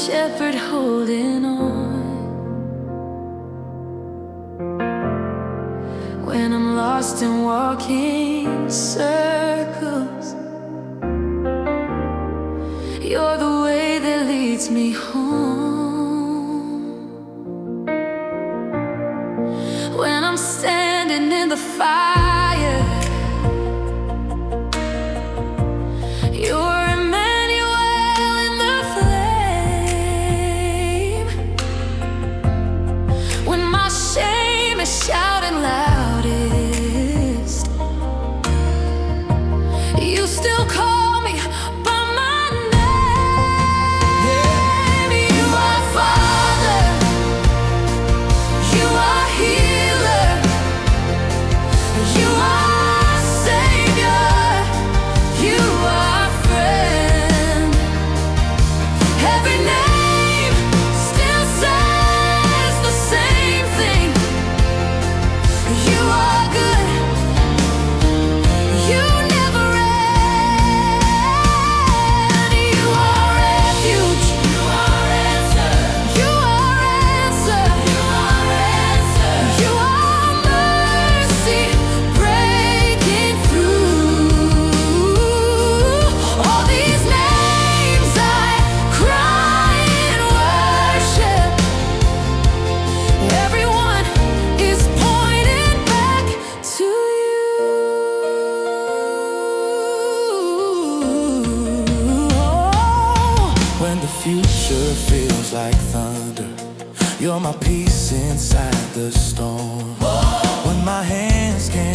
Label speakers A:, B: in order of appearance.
A: shepherd holding on. When I'm lost and walking circles, you're the way that leads me home. When I'm standing in the fire, you're Emmanuel in the flame. When my shame is shouting loudest, you still call me by my name. You are Father, you are healer, you are Savior, you are friend. Every name still says the same thing. You are good, you never end. You are refuge, you are answer, you are answer, you are answer, you are mercy breaking through. All these names I cry in worship. Everyone is pointing back to you.
B: When the future feels like thunder, you're my peace inside the storm. When my hands can't